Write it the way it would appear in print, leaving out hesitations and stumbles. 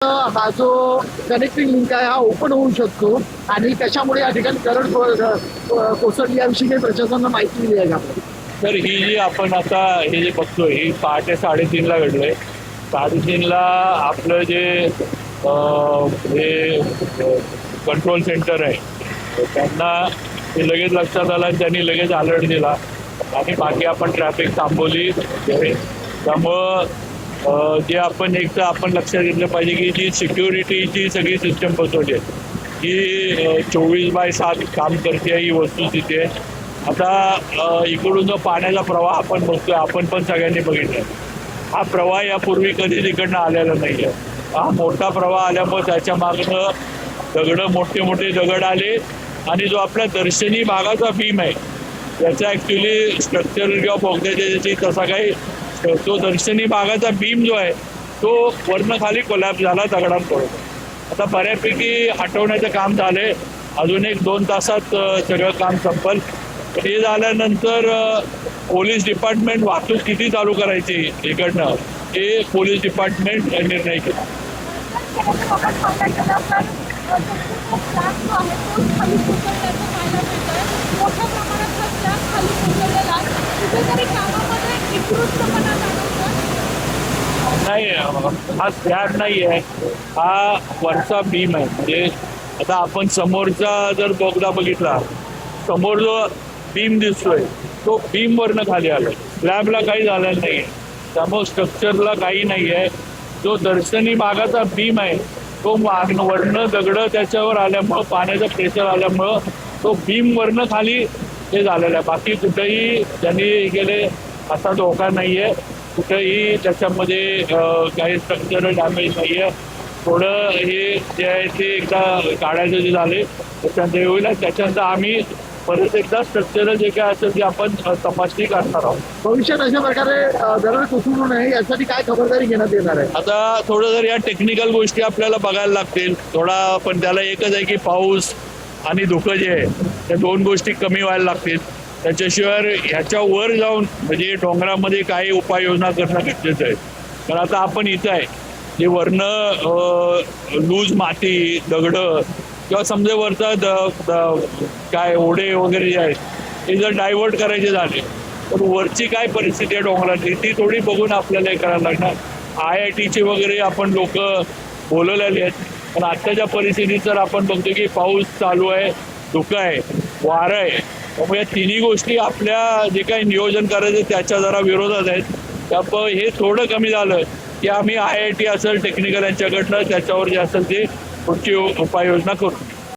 हा जो connecting link आहे हा ओपन होऊ शकतो आणि त्याच्यामुळे या ठिकाणी करंट कोसळली याविषयी काही प्रशासनाला माहिती दिली आहे का? तर ही जी आपण आता हे जे बघतोय ही पहाटे 3:30ला घडलंय. 3:30ला आपलं जे कंट्रोल सेंटर आहे त्यांना ते लगेच लक्षात आलं आणि त्यांनी लगेच अलर्ट दिला आणि बाकी आपण ट्रॅफिक थांबवली. त्यामुळं जे आपण एकदा आपण लक्षात घेतलं पाहिजे की जी सिक्युरिटीची सगळी सिस्टम बसवली आहे ही 24/7 काम करते ही वस्तुस्थिती आहे. आता इकडून जो पाण्याचा प्रवाह आपण बघतोय आपण पण सगळ्यांनी बघितलाय. हा प्रवाह यापूर्वी कधीच इकडनं आलेला नाही आहे. हा मोठा प्रवाह आल्यामुळे त्याच्या मागनं मोठे मोठे दगड आले आणि जो आपल्या दर्शनी भागाचा बीम आहे त्याचा ॲक्च्युली स्ट्रक्चर किंवा बोगद्याची तसा काही तो दर्शनी भागाचा बीम जो आहे तो वरनं खाली कोलॅप्स झाला दगडांकडून. आता बऱ्यापैकी हटवण्याचं काम झालंय. अजून 1-2 तासात सगळं काम संपल. हे झाल्यानंतर पोलीस डिपार्टमेंट वाहतूक किती चालू करायची इकडनं हे पोलीस डिपार्टमेंट निर्णय केला. नाही हा स्लॅब नाही आहे, हा वरचा बीम आहे. म्हणजे आता आपण समोरचा जर बोगदा बघितला समोर जो बीम दिसतोय तो बीम वरनं खाली आलाय. स्लॅबला काही झालेलं नाही आहे त्यामुळे स्ट्रक्चरला काही नाही आहे. जो दर्शनी भागाचा बीम आहे तो वरनं दगडं त्याच्यावर आल्यामुळं पाण्याचं प्रेशर आल्यामुळं तो बीम वरनं खाली हे झालेलं आहे. बाकी कुठेही त्यांनी गेले असा धोका नाही आहे. कुठेही त्याच्यामध्ये काही स्ट्रक्चरल डॅमेज नाही आहे. थोडं हे जे आहे ते एकदा काढायचं जे झाले त्याच्यानंतर होईल. त्याच्यानंतर आम्ही परत एकदा स्ट्रक्चरल जे काय असेल ते आपण तपासणी करणार आहोत. भविष्यात अशा प्रकारे दरड कोसळू नये यासाठी काय खबरदारी घेण्यात येणार आहे? आता थोडं जर या टेक्निकल गोष्टी आपल्याला बघायला लागतील थोडा, पण त्याला एकच आहे की पाऊस आणि धुकं जे आहे त्या 2 गोष्टी कमी व्हायला लागतील. त्याच्याशिवाय ह्याच्या वर जाऊन म्हणजे डोंगरामध्ये काही उपाययोजना करणं गरजेचं आहे. कारण आता आपण इथं आहे जे वरनं लूज माती दगडं किंवा समजा वरचा काय ओढे वगैरे जे आहेत ते जर डायव्हर्ट करायचे झाले तर वरची काय परिस्थिती आहे डोंगराची ती थोडी बघून आपल्याला हे करायला लागणार. IITचे वगैरे आपण लोक बोलवलेले आहेत पण आत्ताच्या परिस्थितीत तर आपण बघतो की पाऊस चालू आहे, धुकं आहे, वारं आहे. त्यामुळे या तिन्ही गोष्टी आपल्या जे काही नियोजन करायचं त्याच्या जरा विरोधात आहेत. त्यामुळे हे थोडं कमी झालं की आम्ही IIT असेल टेक्निकल यांच्याकडनं त्याच्यावर जे असेल ते पुढची उपाययोजना करू.